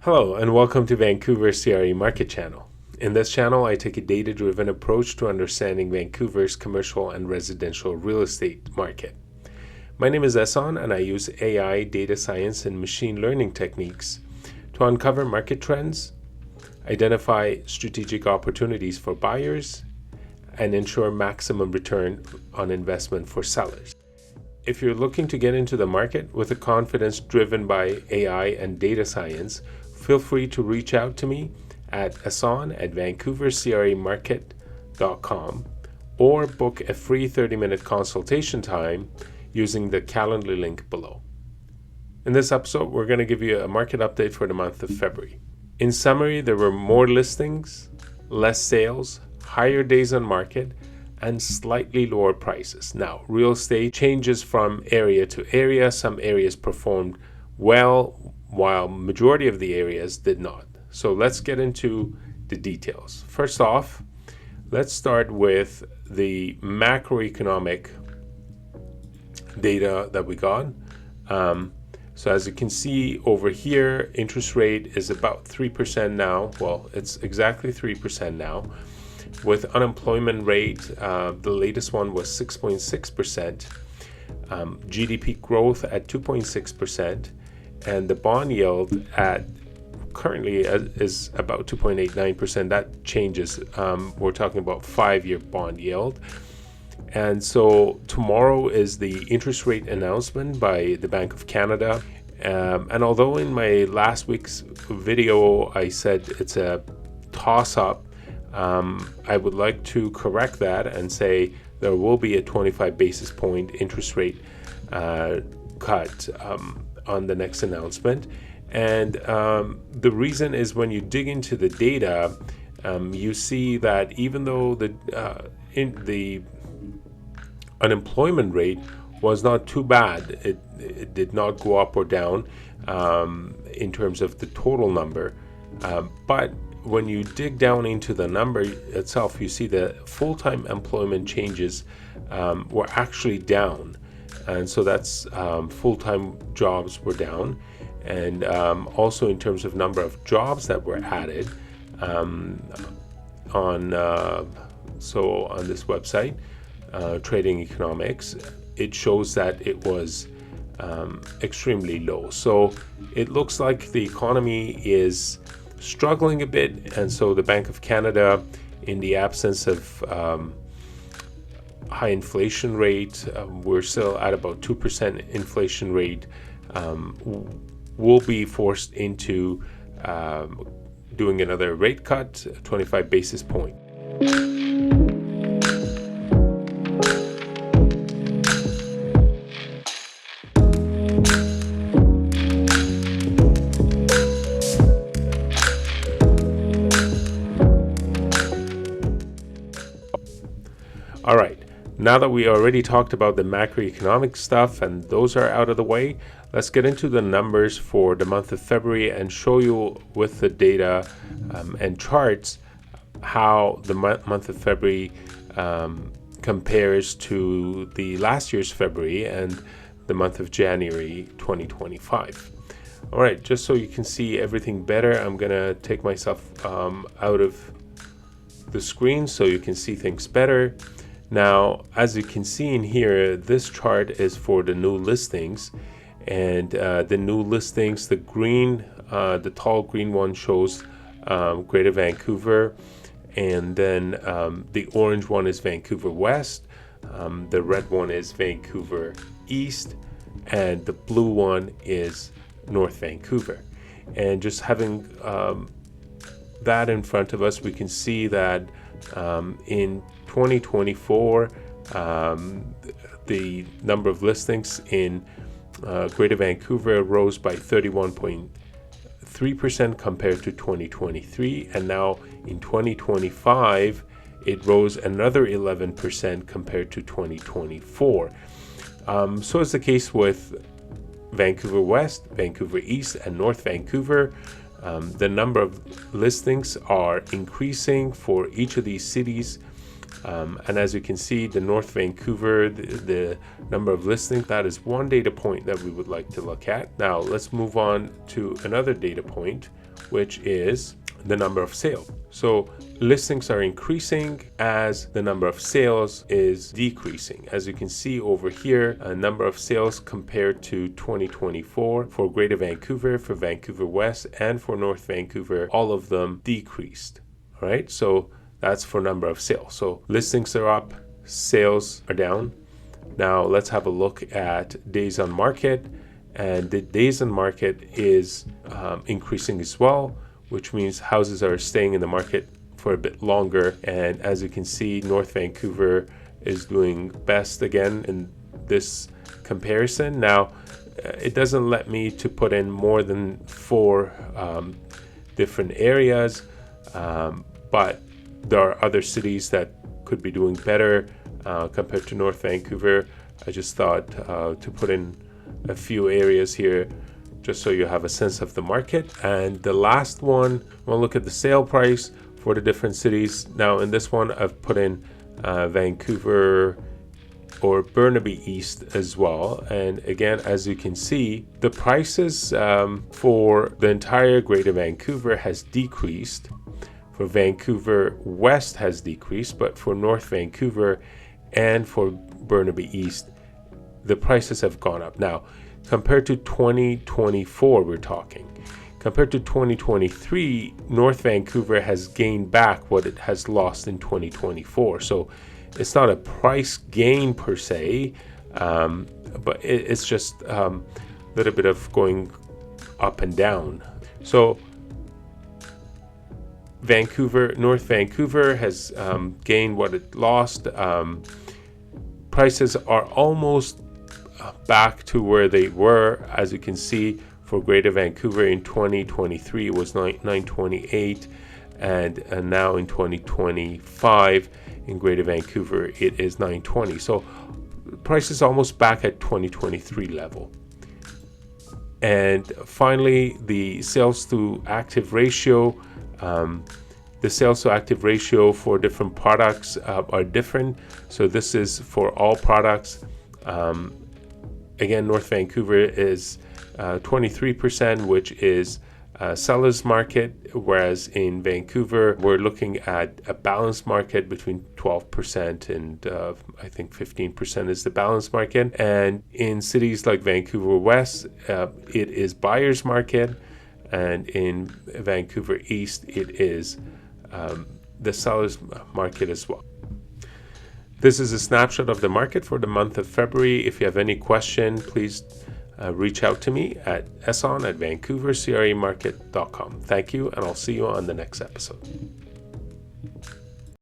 Hello and welcome to Vancouver CRE Market Channel. In this channel, I take a data-driven approach to understanding Vancouver's commercial and residential real estate market. My name is Eson and I use AI, data science, and machine learning techniques to uncover market trends, identify strategic opportunities for buyers, and ensure maximum return on investment for sellers. If you're looking to get into the market with a confidence driven by AI and data science, feel free to reach out to me at asan@vancouvercremarket.com or book a free 30-minute consultation time using the Calendly link below. In this episode, we're going to give you a market update for the month of February. In summary, there were more listings, less sales, higher days on market, and slightly lower prices. Now, real estate changes from area to area. Some areas performed well, while majority of the areas did not. So let's get into the details. First off, let's start with the macroeconomic data that we got. So as you can see over here, interest rate is about 3% now. Well, it's exactly 3% now. With unemployment rate, the latest one was 6.6%. GDP growth at 2.6%. And the bond yield at currently is about 2.89%. That changes. We're talking about 5-year bond yield. And so tomorrow is the interest rate announcement by the Bank of Canada. And although in my last week's video I said it's a toss-up, I would like to correct that and say there will be a 25 basis point interest rate cut on the next announcement. And the reason is when you dig into the data, you see that even though the unemployment rate was not too bad, it did not go up or down in terms of the total number, but when you dig down into the number itself, you see that full-time employment changes were actually down. And so that's full-time jobs were down. And also in terms of number of jobs that were added on this website, Trading Economics, it shows that it was extremely low. So it looks like the economy is struggling a bit, and so the Bank of Canada, in the absence of high inflation rate, we're still at about 2% inflation rate, will be forced into doing another rate cut, 25 basis point. All right, now that we already talked about the macroeconomic stuff and those are out of the way, let's get into the numbers for the month of February and show you with the data and charts how the month of February compares to the last year's February and the month of January 2025. All right, just so you can see everything better, I'm gonna take myself out of the screen so you can see things better. Now, as you can see in here, this chart is for the new listings, and the new listings, the green, the tall green one shows Greater Vancouver, and then the orange one is Vancouver West, the red one is Vancouver East, and the blue one is North Vancouver. And just having that in front of us, we can see that in 2024, the number of listings in Greater Vancouver rose by 31.3% compared to 2023, and now in 2025 it rose another 11% compared to 2024. So is the case with Vancouver West, Vancouver East, and North Vancouver. The number of listings are increasing for each of these cities. And as you can see, the North Vancouver, the number of listings, that is one data point that we would like to look at. Now let's move on to another data point, which is the number of sales. So listings are increasing as the number of sales is decreasing. As you can see over here, a number of sales compared to 2024 for Greater Vancouver, for Vancouver West, and for North Vancouver, all of them decreased. All right, so that's for number of sales. So listings are up, sales are down. Now let's have a look at days on market, and the days on market is increasing as well, which means houses are staying in the market for a bit longer. And as you can see, North Vancouver is doing best again in this comparison. Now, it doesn't let me to put in more than 4 different areas, but there are other cities that could be doing better compared to North Vancouver. I just thought to put in a few areas here just so you have a sense of the market. And the last one, we'll look at the sale price for the different cities. Now in this one, I've put in Vancouver or Burnaby East as well. And again, as you can see, the prices for the entire Greater Vancouver has decreased. For Vancouver West has decreased, but for North Vancouver and for Burnaby East, the prices have gone up. Now, compared to 2024, we're talking. Compared to 2023, North Vancouver has gained back what it has lost in 2024. So it's not a price gain per se, but it's just a little bit of going up and down. So North Vancouver has gained what it lost. Prices are almost back to where they were. As you can see, for Greater Vancouver in 2023 it was $928, and now in 2025 in Greater Vancouver it is $920. So price is almost back at 2023 level. And finally, the sales to active ratio. The sales to active ratio for different products are different. So this is for all products. Again, North Vancouver is 23%, which is seller's market, whereas in Vancouver, we're looking at a balanced market between 12% and I think 15% is the balanced market. And in cities like Vancouver West, it is buyer's market. And in Vancouver East, it is the seller's market as well. This is a snapshot of the market for the month of February. If you have any question, please reach out to me at eson@vancouvercremarket.com. Thank you, and I'll see you on the next episode.